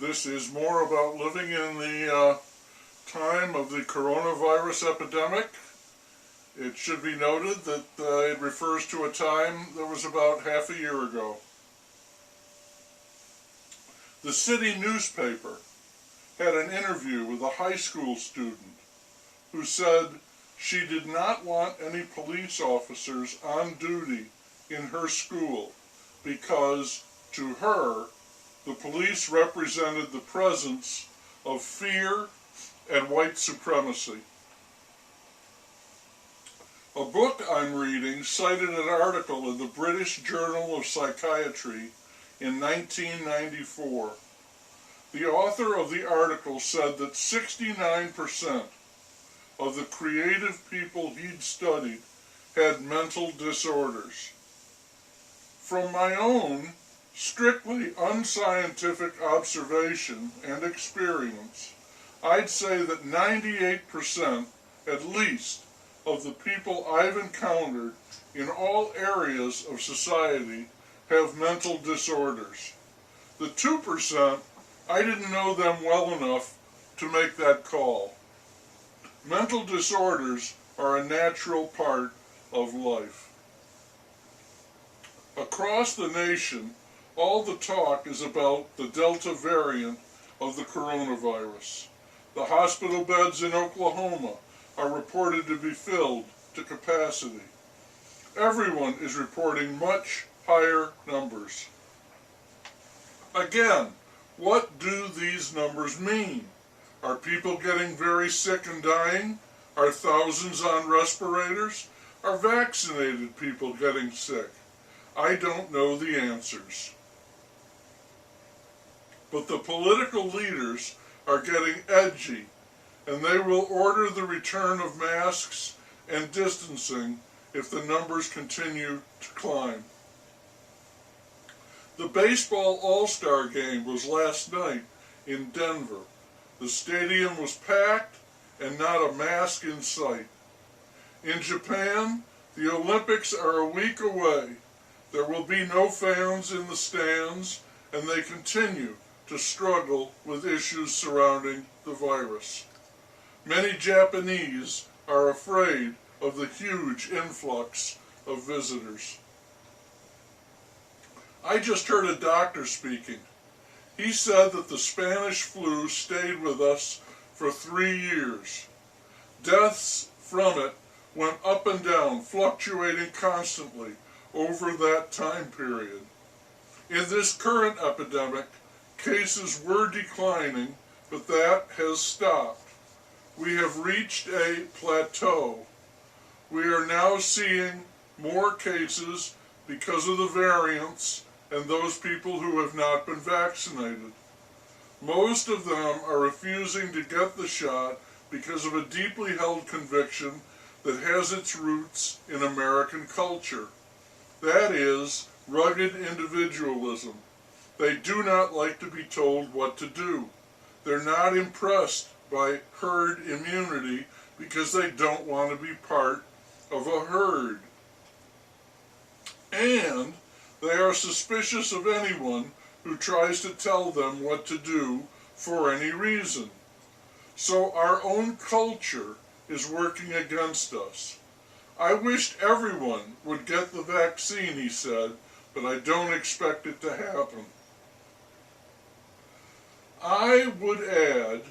This is more about living in the time of the coronavirus epidemic. It should be noted that it refers to a time that was about half a year ago. The city newspaper had an interview with a high school student who said she did not want any police officers on duty in her school because, to her, the police represented the presence of fear and white supremacy. A book I'm reading cited an article in the British Journal of Psychiatry in 1994. The author of the article said that 69% of the creative people he'd studied had mental disorders. From my own strictly unscientific observation and experience, I'd say that 98% at least of the people I've encountered in all areas of society have mental disorders. The 2%, I didn't know them well enough to make that call. Mental disorders are a natural part of life. Across the nation, all the talk is about the Delta variant of the coronavirus. The hospital beds in Oklahoma are reported to be filled to capacity. Everyone is reporting much higher numbers. Again, what do these numbers mean? Are people getting very sick and dying? Are thousands on respirators? Are vaccinated people getting sick? I don't know the answers. But the political leaders are getting edgy, and they will order the return of masks and distancing if the numbers continue to climb. The baseball all-star game was last night in Denver. The stadium was packed and not a mask in sight. In Japan, the Olympics are a week away. There will be no fans in the stands, and they continue to struggle with issues surrounding the virus. Many Japanese are afraid of the huge influx of visitors. I just heard a doctor speaking. He said that the Spanish flu stayed with us for 3 years. Deaths from it went up and down, fluctuating constantly over that time period. In this current epidemic, cases were declining, but that has stopped. We have reached a plateau. We are now seeing more cases because of the variants and those people who have not been vaccinated. Most of them are refusing to get the shot because of a deeply held conviction that has its roots in American culture. That is, rugged individualism. They do not like to be told what to do. They're not impressed by herd immunity because they don't want to be part of a herd. And they are suspicious of anyone who tries to tell them what to do for any reason. So our own culture is working against us. I wished everyone would get the vaccine, he said, but I don't expect it to happen. I would add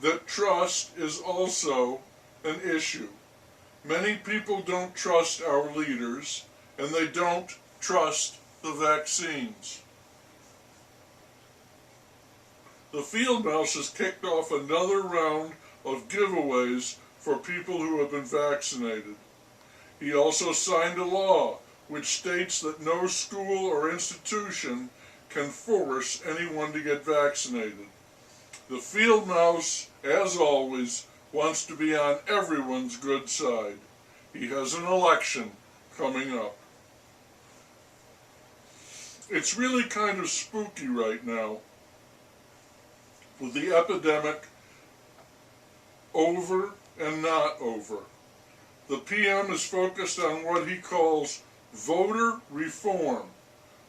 that trust is also an issue. Many people don't trust our leaders, and they don't trust the vaccines. The field mouse has kicked off another round of giveaways for people who have been vaccinated. He also signed a law which states that no school or institution can force anyone to get vaccinated. The field mouse, as always, wants to be on everyone's good side. He has an election coming up. It's really kind of spooky right now, with the epidemic over and not over. The PM is focused on what he calls voter reform,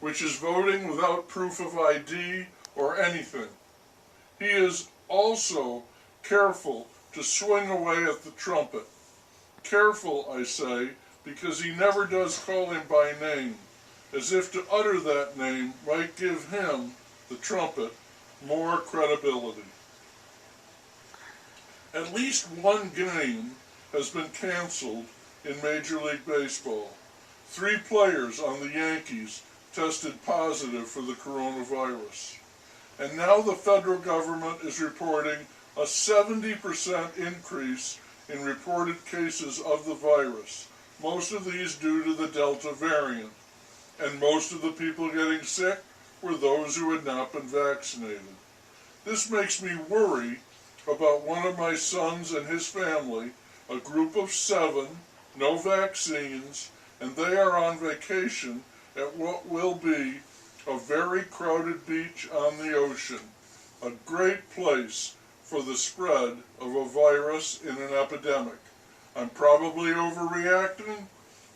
which is voting without proof of ID or anything. He is also careful to swing away at the trumpet. Careful, I say, because he never does call him by name, as if to utter that name might give him, the trumpet, more credibility. At least one game has been canceled in Major League Baseball. 3 players on the Yankees tested positive for the coronavirus. And now the federal government is reporting a 70% increase in reported cases of the virus, most of these due to the Delta variant. And most of the people getting sick were those who had not been vaccinated. This makes me worry about one of my sons and his family, a group of 7, no vaccines, and they are on vacation at what will be a very crowded beach on the ocean, a great place for the spread of a virus in an epidemic. I'm probably overreacting,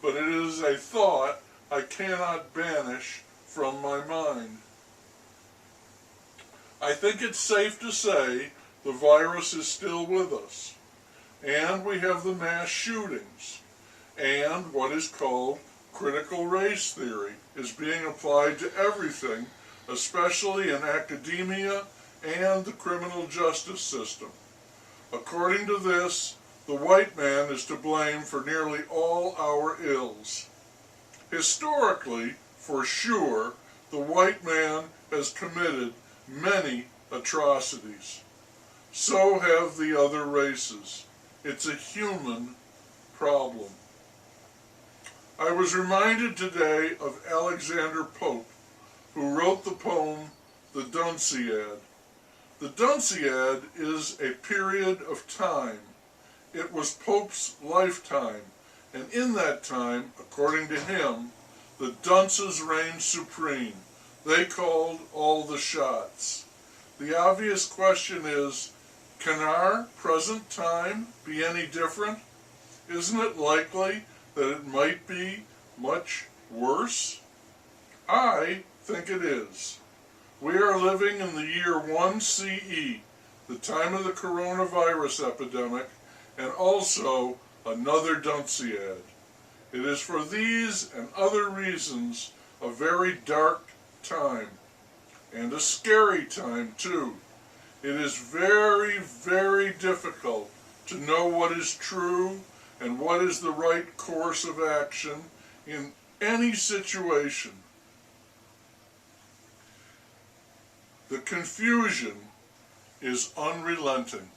but it is a thought I cannot banish from my mind. I think it's safe to say the virus is still with us, and we have the mass shootings, and what is called critical race theory is being applied to everything, especially in academia and the criminal justice system. According to this, the white man is to blame for nearly all our ills. Historically, for sure, the white man has committed many atrocities. So have the other races. It's a human problem. I was reminded today of Alexander Pope, who wrote the poem, The Dunciad. The Dunciad is a period of time. It was Pope's lifetime, and in that time, according to him, the dunces reigned supreme. They called all the shots. The obvious question is, can our present time be any different? Isn't it likely that it might be much worse? I think it is. We are living in the year 1 CE, the time of the coronavirus epidemic, and also another Dunciad. It is for these and other reasons a very dark time, and a scary time too. It is very, very difficult to know what is true and what is the right course of action in any situation. The confusion is unrelenting.